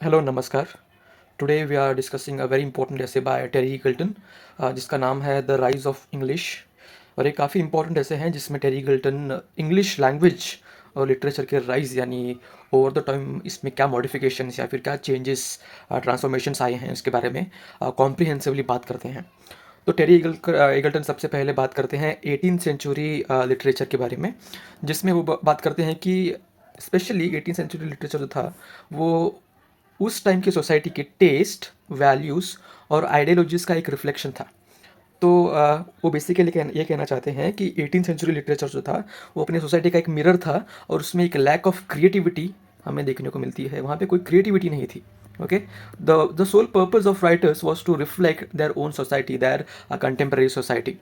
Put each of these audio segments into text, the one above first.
Hello नमस्कार। Today we are discussing a very important essay by Terry Eagleton जिसका नाम है द राइज ऑफ इंग्लिश। और ये काफ़ी इंपॉर्टेंट ऐसे हैं जिसमें टेरी ईगल्टन इंग्लिश लैंग्वेज और लिटरेचर के राइज यानी ओवर द टाइम इसमें क्या मॉडिफिकेशंस या फिर क्या चेंजेस ट्रांसफॉर्मेशंस आए हैं इसके बारे में कॉम्प्रिहेंसिवली बात करते हैं। तो टेरी ईगल्टन सबसे पहले बात करते हैं 18th सेंचुरी लिटरेचर के बारे में, जिसमें वो बात करते हैं कि स्पेशली 18th सेंचुरी लिटरेचर जो था वो उस टाइम की सोसाइटी के टेस्ट, वैल्यूज़ और आइडियोलॉजीज़ का एक रिफ्लेक्शन था। तो वो बेसिकली ये कहना चाहते हैं कि 18th सेंचुरी लिटरेचर जो था वो अपनी सोसाइटी का एक मिरर था और उसमें एक लैक ऑफ क्रिएटिविटी हमें देखने को मिलती है। वहाँ पे कोई क्रिएटिविटी नहीं थी। Okay, the sole purpose of writers was to reflect their own society, their contemporary society.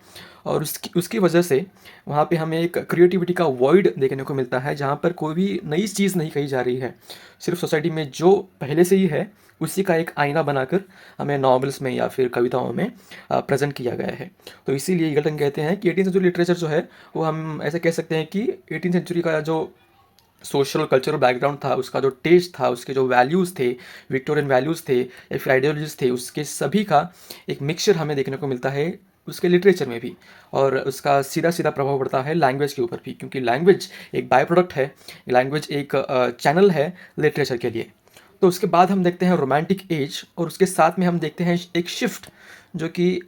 और उसकी वजह से वहाँ पे हमें एक क्रिएटिविटी का वॉइड देखने को मिलता है, जहाँ पर कोई भी नई चीज़ नहीं कही जा रही है। सिर्फ सोसाइटी में जो पहले से ही है उसी का एक आईना बनाकर हमें नॉवेल्स में या फिर कविताओं में प्रेजेंट किया गया है। तो इसीलिए ईगल्टन कहते हैं कि 18th सेंचुरी लिटरेचर जो है वो हम ऐसे कह सकते हैं कि 18th सेंचुरी का जो सोशल कल्चरल बैकग्राउंड था, उसका जो टेस्ट था, उसके जो वैल्यूज़ थे, विक्टोरियन वैल्यूज़ थे या फिर आइडियोलॉजीज़ थे, उसके सभी का एक मिक्सचर हमें देखने को मिलता है उसके लिटरेचर में भी। और उसका सीधा सीधा प्रभाव पड़ता है लैंग्वेज के ऊपर भी, क्योंकि लैंग्वेज एक बाय प्रोडक्ट है, लैंग्वेज एक चैनल है लिटरेचर के लिए। तो उसके बाद हम देखते हैं रोमांटिक एज, और उसके साथ में हम देखते हैं एक शिफ्ट जो कि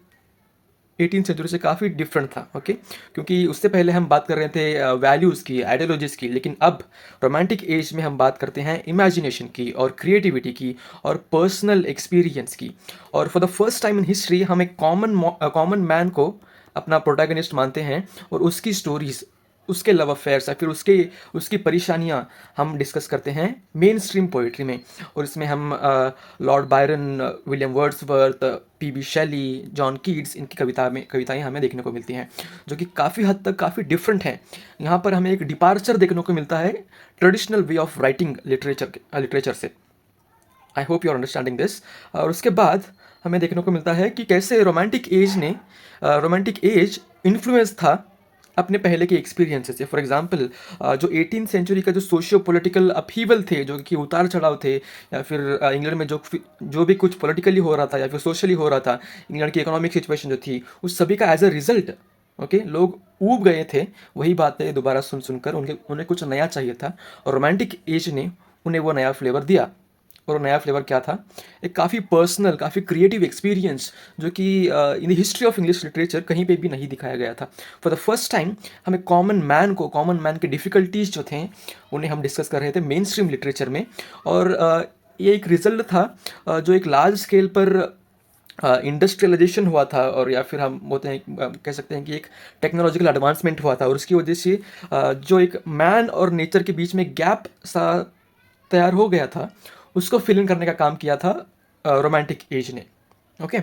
18th सेंचुरी से काफ़ी डिफरेंट था। ओके, क्योंकि उससे पहले हम बात कर रहे थे वैल्यूज़ की, आइडियोलॉजीज़ की, लेकिन अब रोमांटिक एज में हम बात करते हैं इमेजिनेशन की और क्रिएटिविटी की और पर्सनल एक्सपीरियंस की। और for the first time in history हम एक कॉमन मैन को अपना प्रोटैगनिस्ट मानते हैं और उसकी स्टोरीज, उसके लव अफेयर्स या फिर उसकी परेशानियाँ हम डिस्कस करते हैं मेन स्ट्रीम पोइट्री में। और इसमें हम lord Byron, William Wordsworth, P Shelley, John Keats, इनकी कविताएं हमें देखने को मिलती हैं जो कि काफ़ी हद तक काफ़ी डिफरेंट हैं। यहाँ पर हमें एक डिपार्चर देखने को मिलता है traditional way of writing literature से। I hope you are understanding this. और उसके बाद हमें देखने को मिलता है कि कैसे रोमांटिक एज इन्फ्लुएंस था अपने पहले के एक्सपीरियंसेस से। फॉर एग्जांपल, जो 18th सेंचुरी का जो सोशियो पॉलिटिकल अपहीवल थे, जो कि उतार चढ़ाव थे, या फिर इंग्लैंड में जो भी कुछ पॉलिटिकली हो रहा था या फिर सोशली हो रहा था, इंग्लैंड की इकोनॉमिक सिचुएशन जो थी, उस सभी का एज अ रिजल्ट ओके लोग ऊब गए थे वही बातें दोबारा सुन सुनकर। उन्हें कुछ नया चाहिए था और रोमांटिक एज ने उन्हें वो नया फ्लेवर दिया। और वो नया फ्लेवर क्या था? एक काफ़ी पर्सनल, काफ़ी क्रिएटिव एक्सपीरियंस जो कि in the history of English literature कहीं पे भी नहीं दिखाया गया था। फॉर द फर्स्ट टाइम हमें कॉमन मैन के डिफ़िकल्टीज जो थे उन्हें हम डिस्कस कर रहे थे मेन स्ट्रीम लिटरेचर में। और ये एक रिजल्ट था जो एक लार्ज स्केल पर इंडस्ट्रियलाइजेशन हुआ था, और या फिर हम बोलते हैं कह सकते हैं कि एक टेक्नोलॉजिकल एडवांसमेंट हुआ था। और उसकी वजह से जो एक मैन और नेचर के बीच में गैप सा तैयार हो गया था, उसको फिल इन करने का काम किया था रोमांटिक एज ने। ओके,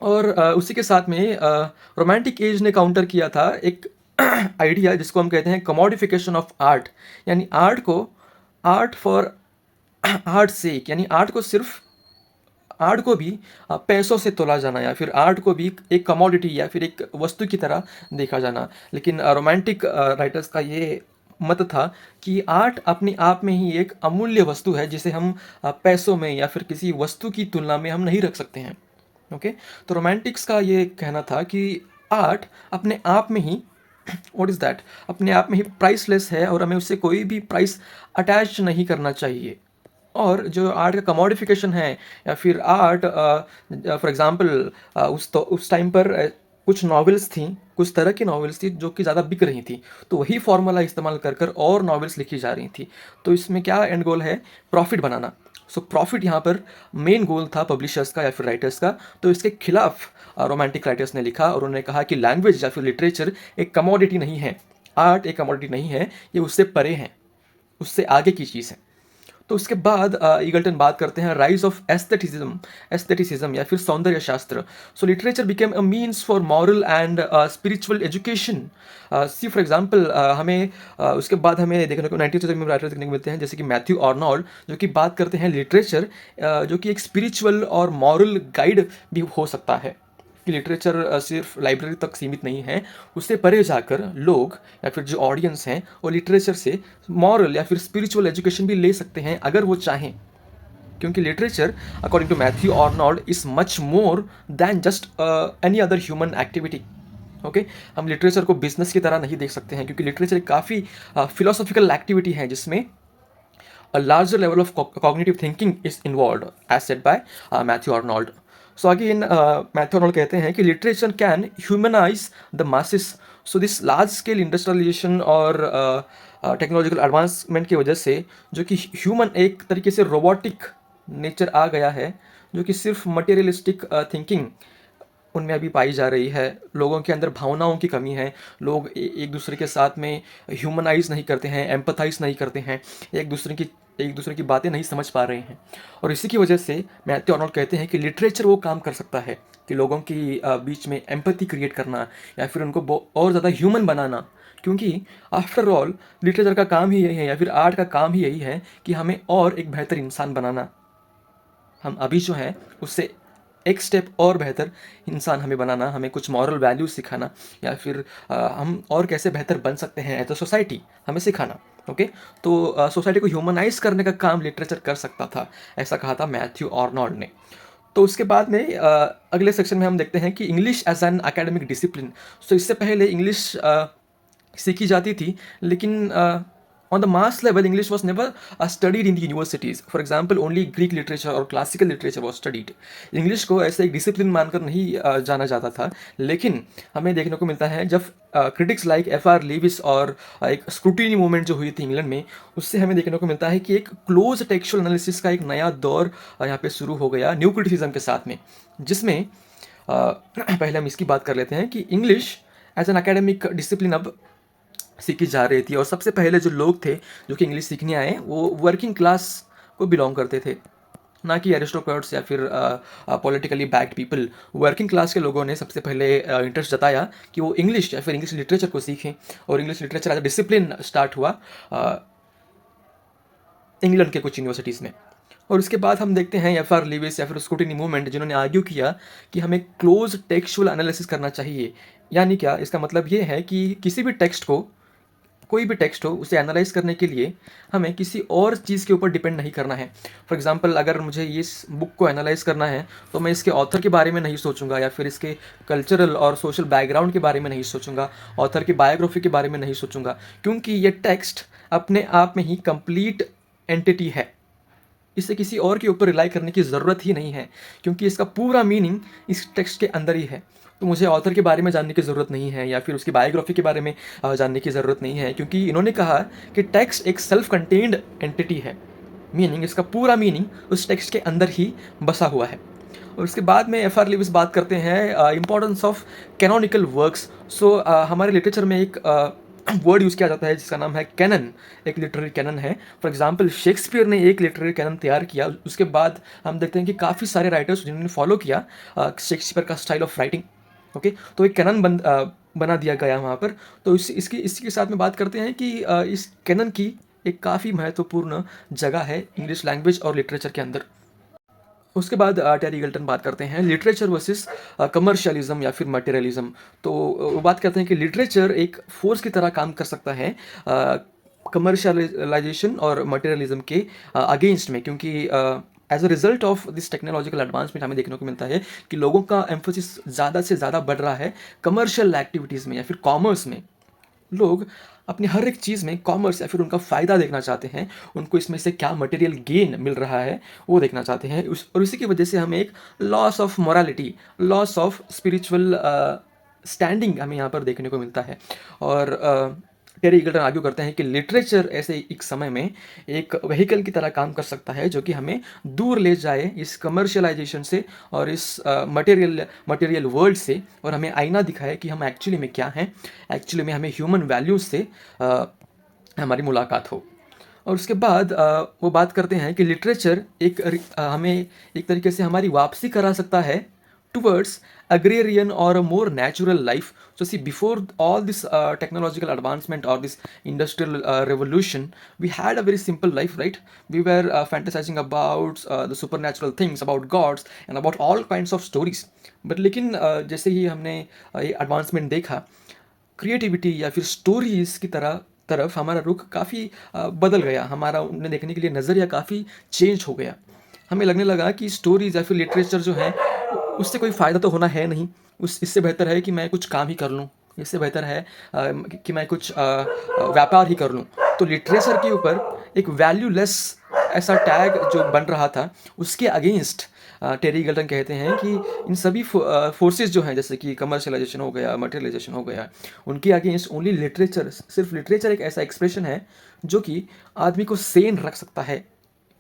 और उसी के साथ में रोमांटिक एज ने काउंटर किया था एक आइडिया जिसको हम कहते हैं कमोडिफिकेशन ऑफ आर्ट। यानी आर्ट फॉर आर्ट सेक, यानी आर्ट को भी पैसों से तोला जाना, या फिर आर्ट को भी एक कमोडिटी या फिर एक वस्तु की तरह देखा जाना। लेकिन रोमांटिक राइटर्स का ये मत था कि आर्ट अपने आप में ही एक अमूल्य वस्तु है जिसे हम पैसों में या फिर किसी वस्तु की तुलना में हम नहीं रख सकते हैं। ओके, तो रोमांटिक्स का ये कहना था कि आर्ट अपने आप में ही व्हाट इज़ दैट, अपने आप में ही प्राइसलेस है और हमें उससे कोई भी प्राइस अटैच नहीं करना चाहिए। और जो आर्ट का कमोडिफिकेशन है या फिर आर्ट फॉर एग्जांपल उस टाइम पर कुछ नॉवेल्स थी, कुछ तरह की नॉवेल्स थी जो कि ज़्यादा बिक रही थी, तो वही फार्मूला इस्तेमाल कर कर और नॉवेल्स लिखी जा रही थी। तो इसमें क्या एंड गोल है? प्रॉफिट बनाना। सो प्रॉफिट यहाँ पर मेन गोल था पब्लिशर्स का या फिर राइटर्स का। तो इसके खिलाफ रोमांटिक राइटर्स ने लिखा और उन्होंने कहा कि लैंग्वेज या फिर लिटरेचर एक कमोडिटी नहीं है, आर्ट एक कमोडिटी नहीं है, ये उससे परे है, उससे आगे की चीज़ है। तो उसके बाद ईगल्टन बात करते हैं राइज ऑफ एस्थेटिसिज्म या फिर सौंदर्य शास्त्र। So literature became a means for moral and spiritual education. See for example, हमें उसके बाद हमें देखने को 19th सेंचुरी में राइटर देखने को मिलते हैं जैसे कि मैथ्यू आर्नोल्ड, जो कि बात करते हैं लिटरेचर जो कि एक स्पिरिचुअल और मॉरल गाइड भी हो सकता है। कि लिटरेचर सिर्फ लाइब्रेरी तक सीमित नहीं है, उससे परे जाकर लोग या फिर जो ऑडियंस हैं वो लिटरेचर से मॉरल या फिर स्पिरिचुअल एजुकेशन भी ले सकते हैं अगर वो चाहें। क्योंकि literature according to Matthew Arnold is much more than just any other human activity. Okay, हम लिटरेचर को बिजनेस की तरह नहीं देख सकते हैं, क्योंकि लिटरेचर एक काफ़ी फिलोसॉफिकल एक्टिविटी है जिसमें a larger level of cognitive thinking is involved, as said by Matthew Arnold. So again, Matthew Arnold कहते हैं कि literature can humanize the masses. So this large scale industrialization और टेक्नोलॉजिकल एडवांसमेंट की वजह से जो कि ह्यूमन एक तरीके से रोबोटिक नेचर आ गया है, जो कि सिर्फ मटेरियलिस्टिक थिंकिंग उनमें अभी पाई जा रही है। लोगों के अंदर भावनाओं की कमी है, लोग एक दूसरे के साथ में ह्यूमनाइज नहीं करते हैं, एम्पथाइज नहीं करते हैं, एक दूसरे की बातें नहीं समझ पा रहे हैं। और इसी की वजह से मैथ्यू आर्नोल्ड कहते हैं कि लिटरेचर वो काम कर सकता है कि लोगों की बीच में एम्पैथी क्रिएट करना या फिर उनको और ज़्यादा ह्यूमन बनाना। क्योंकि आफ्टर ऑल लिटरेचर का काम ही यही है या फिर आर्ट का काम ही यही है कि हमें और एक बेहतर इंसान बनाना। हम अभी जो हैं उससे एक स्टेप और बेहतर इंसान हमें बनाना, हमें कुछ मॉरल वैल्यूज सिखाना या फिर हम और कैसे बेहतर बन सकते हैं एज अ सोसाइटी हमें सिखाना। ओके, तो सोसाइटी को ह्यूमनाइज करने का काम लिटरेचर कर सकता था, ऐसा कहा था मैथ्यू आर्नोल्ड ने। तो उसके बाद में अगले सेक्शन में हम देखते हैं कि English as an academic discipline. So इससे पहले इंग्लिश सीखी जाती थी, लेकिन on the mass level English was never studied in the universities. For example, only Greek literature or classical literature was studied. English को ऐसे एक डिसिप्लिन मानकर नहीं जाना जाता था, लेकिन हमें देखने को मिलता है जब क्रिटिक्स लाइक F.R. लीविस और एक स्क्रूटिनी मूवमेंट जो हुई थी इंग्लैंड में, उससे हमें देखने को मिलता है कि एक क्लोज टेक्सचुअल एनालिसिस का एक नया दौर यहाँ पे शुरू हो गया न्यू क्रिटिसिज्म के साथ में, जिसमें पहले हम इसकी बात कर लेते हैं कि English as an academic discipline अब सीखी जा रही थी। और सबसे पहले जो लोग थे जो कि इंग्लिश सीखने आए वो वर्किंग क्लास को बिलोंग करते थे, ना कि एरिस्टोक्रेट्स या फिर politically backed people. Working class के लोगों ने सबसे पहले इंटरेस्ट जताया कि वो इंग्लिश या फिर इंग्लिश लिटरेचर को सीखें, और English literature as a discipline start हुआ इंग्लैंड के कुछ यूनिवर्सिटीज़ में। और उसके बाद हम देखते हैं F.R. लीविस या फिर स्क्रूटिनी मूवमेंट, जिन्होंने आर्ग्यू किया कि हमें क्लोज टेक्सचुअल एनालिसिस करना चाहिए। यानी क्या, इसका मतलब ये है कि किसी भी टेक्स्ट को, कोई भी टेक्स्ट हो, उसे एनालाइज करने के लिए हमें किसी और चीज़ के ऊपर डिपेंड नहीं करना है। फॉर एग्जांपल, अगर मुझे इस बुक को एनालाइज करना है तो मैं इसके ऑथर के बारे में नहीं सोचूंगा या फिर इसके कल्चरल और सोशल बैकग्राउंड के बारे में नहीं सोचूंगा, ऑथर की बायोग्राफी के बारे में नहीं सोचूंगा, क्योंकि ये टेक्स्ट अपने आप में ही कंप्लीट एंटिटी है। इसे किसी और के ऊपर रिलाई करने की ज़रूरत ही नहीं है, क्योंकि इसका पूरा मीनिंग इस टेक्स्ट के अंदर ही है। तो मुझे ऑथर के बारे में जानने की ज़रूरत नहीं है या फिर उसकी बायोग्राफी के बारे में जानने की ज़रूरत नहीं है, क्योंकि इन्होंने कहा कि टेक्स्ट एक सेल्फ कंटेन्ड एंटिटी है, मीनिंग इसका पूरा मीनिंग उस टेक्स्ट के अंदर ही बसा हुआ है। और उसके बाद में F.R. लीविस बात करते हैं इम्पोर्टेंस ऑफ कैनोनिकल वर्क्स। सो हमारे लिटरेचर में एक वर्ड यूज़ किया जाता है जिसका नाम है कैनन, एक लिटरेरी कैनन है। फॉर एग्जांपल, शेक्सपियर ने एक लिटरेरी कैनन तैयार किया, उसके बाद हम देखते हैं कि काफ़ी सारे राइटर्स जिन्होंने फॉलो किया शेक्सपियर का स्टाइल ऑफ राइटिंग। ओके, तो एक कैनन बना दिया गया वहाँ पर। तो इसी के साथ में बात करते हैं कि इस कैनन की एक काफ़ी महत्वपूर्ण जगह है इंग्लिश लैंग्वेज और लिटरेचर के अंदर। उसके बाद टेरी ईगल्टन बात करते हैं लिटरेचर वर्सेस कमर्शियलिज्म या फिर मटेरियलिज्म। तो वो बात करते हैं कि लिटरेचर एक फोर्स की तरह काम कर सकता है कमर्शियलाइजेशन और मटेरियलिज्म के अगेंस्ट में, क्योंकि as a result of this technological advancement हमें देखने को मिलता है कि लोगों का एम्फोसिस ज़्यादा से ज़्यादा बढ़ रहा है कमर्शियल एक्टिविटीज़ में या फिर कॉमर्स में। लोग अपनी हर एक चीज़ में कॉमर्स या फिर उनका फ़ायदा देखना चाहते हैं, उनको इसमें से क्या मटेरियल गेन मिल रहा है वो देखना चाहते हैं। और इसी की वजह से हमें एक loss of morality, loss of spiritual standing हमें यहाँ पर देखने को मिलता है। और टेरी ईगल्टन आर्ग्यू करते हैं कि लिटरेचर ऐसे एक समय में एक व्हीकल की तरह काम कर सकता है जो कि हमें दूर ले जाए इस कमर्शियलाइजेशन से और इस मटेरियल वर्ल्ड से, और हमें आईना दिखाए कि हम एक्चुअली में क्या हैं, एक्चुअली में हमें ह्यूमन वैल्यूज़ से हमारी मुलाकात हो। और उसके बाद वो बात करते हैं कि लिटरेचर हमें एक तरीके से हमारी वापसी करा सकता है towards agrarian or a more natural life. So see, before all this technological advancement or this industrial revolution, we had a very simple life, right? We were fantasizing about the supernatural things, about gods and about all kinds of stories. but लेकिन जैसे ही हमने ये advancement देखा, creativity या फिर stories की तरफ हमारा रुख काफ़ी बदल गया, हमारा उन्हें देखने के लिए नज़रिया काफ़ी चेंज हो गया। हमें लगने लगा कि स्टोरीज या फिर लिटरेचर जो है उससे कोई फ़ायदा तो होना है नहीं, उस इससे बेहतर है कि मैं कुछ काम ही कर लूँ, इससे बेहतर है कि मैं कुछ व्यापार ही कर लूँ। तो लिटरेचर के ऊपर एक वैल्यूलेस ऐसा टैग जो बन रहा था, उसके अगेंस्ट टेरी गल्टन कहते हैं कि इन सभी फोर्सेस जो हैं, जैसे कि कमर्शलाइजेशन हो गया, मटेरियलाइजेशन हो गया, उनके अगेंस्ट ओनली लिटरेचर, सिर्फ लिटरेचर एक ऐसा एक्सप्रेशन है जो कि आदमी को सेन रख सकता है।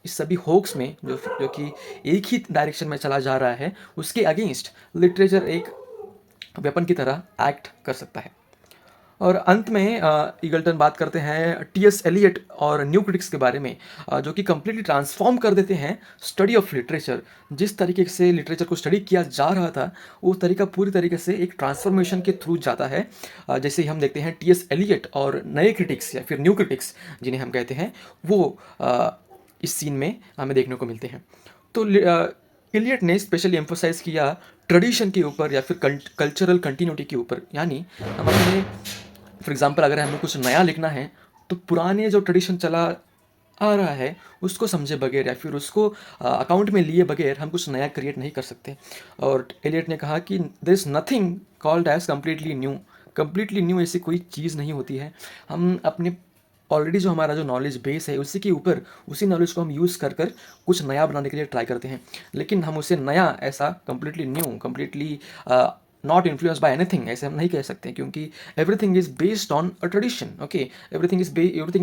इस सभी होक्स में जो कि एक ही डायरेक्शन में चला जा रहा है, उसके अगेंस्ट लिटरेचर एक वेपन की तरह एक्ट कर सकता है। और अंत में ईगल्टन बात करते हैं टी.एस. एलियट और न्यू क्रिटिक्स के बारे में, जो कि कम्प्लीटली ट्रांसफॉर्म कर देते हैं स्टडी ऑफ लिटरेचर। जिस तरीके से लिटरेचर को स्टडी किया जा रहा था, वो तरीका पूरी तरीके से एक ट्रांसफॉर्मेशन के थ्रू जाता है। जैसे ही हम देखते हैं टी.एस. एलियट और नए क्रिटिक्स या फिर न्यू क्रिटिक्स जिन्हें हम कहते हैं, वो इस सीन में हमें देखने को मिलते हैं। तो एलियट ने स्पेशली एम्फोसाइज किया ट्रेडिशन के ऊपर या फिर कल्चरल कंटिन्यूटी के ऊपर। यानी हम अपने, फॉर एग्जांपल, अगर हमें कुछ नया लिखना है तो पुराने जो ट्रेडिशन चला आ रहा है उसको समझे बगैर या फिर उसको अकाउंट में लिए बगैर हम कुछ नया क्रिएट नहीं कर सकते। और एलियट ने कहा कि there is nothing called as completely new. Completely new ऐसी कोई चीज़ नहीं होती है। हम अपने ऑलरेडी जो हमारा जो नॉलेज बेस है उसी के ऊपर, उसी नॉलेज को हम यूज़ कर कर कुछ नया बनाने के लिए ट्राई करते हैं। लेकिन हम उसे नया ऐसा completely new, completely not influence by anything ऐसे हम नहीं कह सकते, क्योंकि everything is based on a tradition. Okay, everything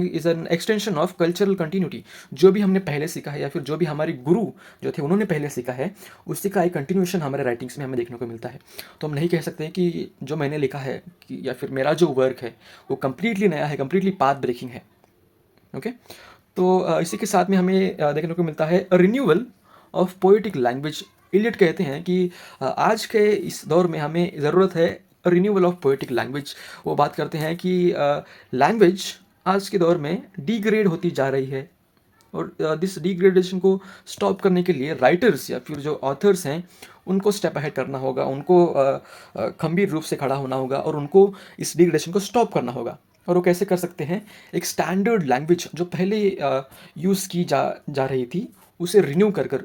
is an extension of cultural continuity. जो भी हमने पहले सीखा है या फिर जो भी हमारे गुरु जो थे उन्होंने पहले सीखा है, उसी का एक कंटिन्यूएशन हमारे राइटिंग्स में हमें देखने को मिलता है। तो हम नहीं कह सकते कि जो मैंने लिखा है कि या फिर मेरा जो वर्क है वो कम्प्लीटली नया है, कम्प्लीटली पाथ ब्रेकिंग है। ओके, तो इसी के साथ में हमें देखने को मिलता है renewal of poetic language. Eliot कहते हैं कि आज के इस दौर में हमें ज़रूरत है रिन्यूअल ऑफ पोएटिक लैंग्वेज। वो बात करते हैं कि लैंग्वेज आज के दौर में डिग्रेड होती जा रही है, और दिस डिग्रेडेशन को स्टॉप करने के लिए राइटर्स या फिर जो ऑथर्स हैं उनको स्टेप अहेड करना होगा, उनको खंभीर रूप से खड़ा होना होगा और उनको इस डिग्रेडेशन को स्टॉप करना होगा। और वो कैसे कर सकते हैं? एक स्टैंडर्ड लैंग्वेज जो पहले यूज़ की जा रही थी, उसे रिन्यू कर कर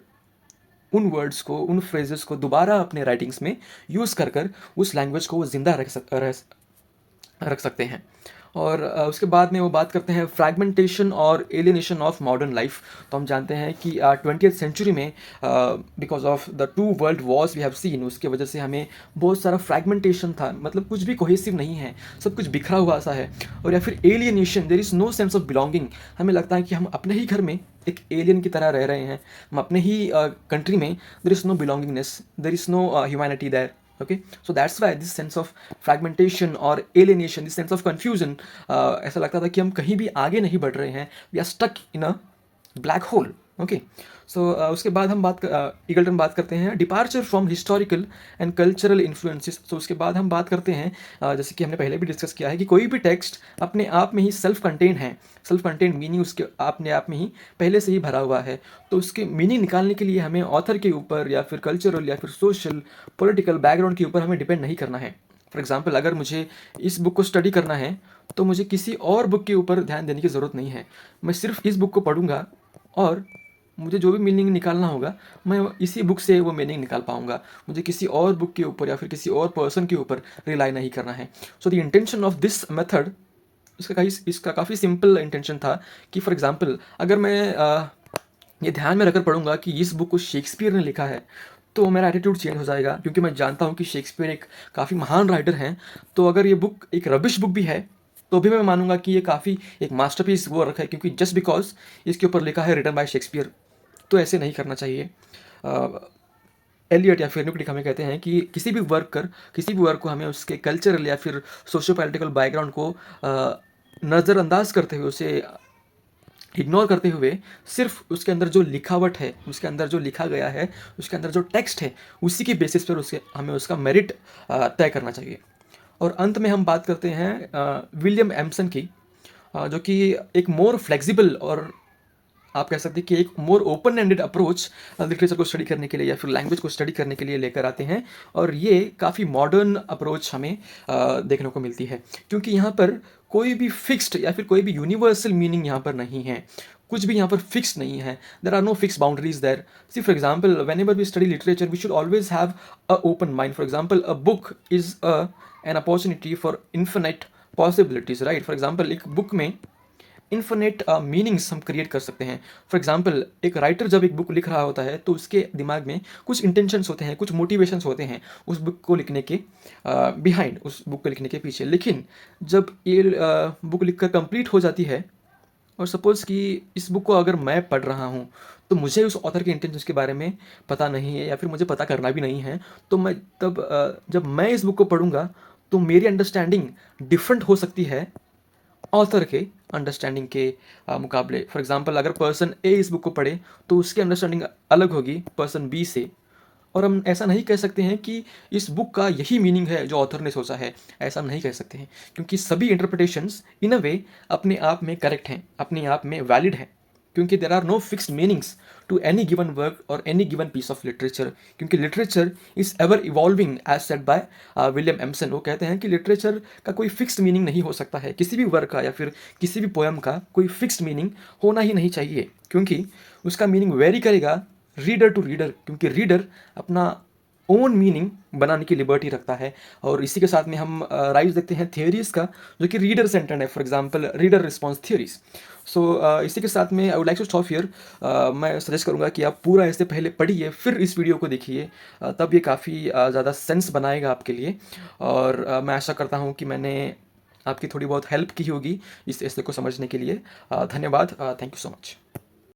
उन वर्ड्स को, उन फ्रेजेस को दोबारा अपने राइटिंग्स में यूज़ कर कर उस लैंग्वेज को वो ज़िंदा रख सकते हैं। और उसके बाद में वो बात करते हैं फ्रैगमेंटेशन और एलियनेशन ऑफ मॉडर्न लाइफ। तो हम जानते हैं कि 20th सेंचुरी में because of the 2 world wars we have seen, उसके वजह से हमें बहुत सारा फ्रैगमेंटेशन था, मतलब कुछ भी कोहेसिव नहीं है, सब कुछ बिखरा हुआ सा है। और या फिर alienation, there is no sense of belonging. हमें लगता है कि हम अपने ही घर में एक एलियन की तरह रह रहे हैं, हम अपने ही कंट्री में, there is no belongingness, there is no humanity there. Okay, so that's why this sense of fragmentation or alienation, this sense of confusion, ऐसा लगता था कि हम कहीं भी आगे नहीं बढ़ रहे हैं, we are stuck in a black hole. Okay, so उसके बाद हम ईगल्टन बात करते हैं departure from historical and cultural influences. तो उसके बाद हम बात करते हैं जैसे कि हमने पहले भी डिस्कस किया है कि कोई भी टेक्स्ट अपने आप में ही सेल्फ कंटेन है, सेल्फ कंटेन मीनिंग उसके अपने आप में ही पहले से ही भरा हुआ है। तो उसके मीनिंग निकालने के लिए हमें ऑथर के ऊपर या फिर कल्चरल या फिर सोशल पॉलिटिकल बैकग्राउंड के ऊपर हमें डिपेंड नहीं करना है। फॉर एग्जाम्पल, अगर मुझे इस बुक को स्टडी करना है तो मुझे किसी और बुक के ऊपर ध्यान देने की ज़रूरत नहीं है। मैं सिर्फ इस बुक को पढ़ूंगा और मुझे जो भी मीनिंग निकालना होगा मैं इसी बुक से वो मीनिंग निकाल पाऊंगा। मुझे किसी और बुक के ऊपर या फिर किसी और पर्सन के ऊपर रिलाई नहीं करना है। So the intention of this method, इसका काफ़ी सिंपल इंटेंशन था कि फॉर एग्जांपल अगर मैं ये ध्यान में रखकर पढ़ूंगा कि इस बुक को शेक्सपियर ने लिखा है, तो मेरा एटीट्यूड चेंज हो जाएगा, क्योंकि मैं जानता हूँ कि शेक्सपियर एक काफ़ी महान राइटर हैं। तो अगर ये बुक एक रबिश बुक भी है तो भी मैं मानूंगा कि ये काफ़ी एक मास्टरपीस वर्क है, क्योंकि जस्ट बिकॉज इसके ऊपर लिखा है रिटन बाय शेक्सपियर। तो ऐसे नहीं करना चाहिए। एलियट या फिर न्यूक्लिक हमें कहते हैं कि किसी भी वर्क को हमें उसके कल्चरल या फिर सोशियो पॉलिटिकल बैकग्राउंड को नज़रअंदाज करते हुए उसे इग्नोर करते हुए सिर्फ उसके अंदर जो लिखावट है, उसके अंदर जो लिखा गया है, उसके अंदर जो टेक्स्ट है, उसी के बेसिस पर उसके हमें उसका मेरिट तय करना चाहिए। और अंत में हम बात करते हैं विलियम एम्सन की, जो कि एक मोर फ्लेक्सिबल और आप कह सकते हैं कि एक more open ended approach literature को स्टडी करने के लिए या फिर लैंग्वेज को स्टडी करने के लिए लेकर आते हैं। और ये काफ़ी मॉडर्न अप्रोच हमें देखने को मिलती है, क्योंकि यहाँ पर कोई भी फिक्स्ड या फिर कोई भी यूनिवर्सल मीनिंग यहाँ पर नहीं है, कुछ भी यहाँ पर फिक्स नहीं है। There are no fix boundaries there. See for example, whenever we study literature we should always have a open mind. For example, a book is an opportunity for infinite possibilities, right. For example, एक book में infinite meanings हम create कर सकते हैं। For example, एक writer जब एक book लिख रहा होता है तो उसके दिमाग में कुछ इंटेंशंस होते हैं, कुछ मोटिवेशंस होते हैं उस बुक को लिखने के बिहाइंड, उस बुक को लिखने के पीछे। लेकिन जब ये बुक लिखकर कंप्लीट हो जाती है और सपोज़ कि इस बुक को अगर मैं पढ़ रहा हूँ तो मुझे उस ऑथर के इंटेंशंस के बारे में पता नहीं है या फिर मुझे पता करना भी नहीं है, तो मैं तब जब मैं इस बुक को पढ़ूंगा तो मेरी अंडरस्टैंडिंग डिफरेंट हो सकती है ऑथर के अंडरस्टैंडिंग के मुकाबले। फॉर एग्जांपल, अगर पर्सन ए इस बुक को पढ़े तो उसकी अंडरस्टैंडिंग अलग होगी पर्सन बी से। और हम ऐसा नहीं कह सकते हैं कि इस बुक का यही मीनिंग है जो ऑथर ने सोचा है, ऐसा नहीं कह सकते हैं, क्योंकि सभी इंटरप्रिटेशंस इन अ वे अपने आप में करेक्ट हैं, अपने आप में वैलिड हैं, क्योंकि there are no fixed meanings to any given work और any given piece of literature. क्योंकि literature is ever evolving as said by William Empson. वो कहते हैं कि लिटरेचर का कोई फिक्स्ड मीनिंग नहीं हो सकता है, किसी भी वर्क का या फिर किसी भी पोएम का कोई फिक्स्ड मीनिंग होना ही नहीं चाहिए, क्योंकि उसका मीनिंग वेरी करेगा रीडर टू रीडर, क्योंकि रीडर अपना ओन मीनिंग बनाने की लिबर्टी रखता है। और इसी के साथ में हम राइज देखते हैं थियोरीज का, जो कि रीडर सेंटर्ड है। For example, reader response theories. So इसी के साथ में I would like to stop here. मैं सजेस्ट करूंगा कि आप पूरा इससे पहले पढ़िए फिर इस वीडियो को देखिए, तब ये काफ़ी ज़्यादा सेंस बनाएगा आपके लिए। और मैं आशा करता हूँ कि मैंने आपकी थोड़ी बहुत हेल्प की होगी इस ऐसे को समझने के लिए। धन्यवाद। Thank you so much.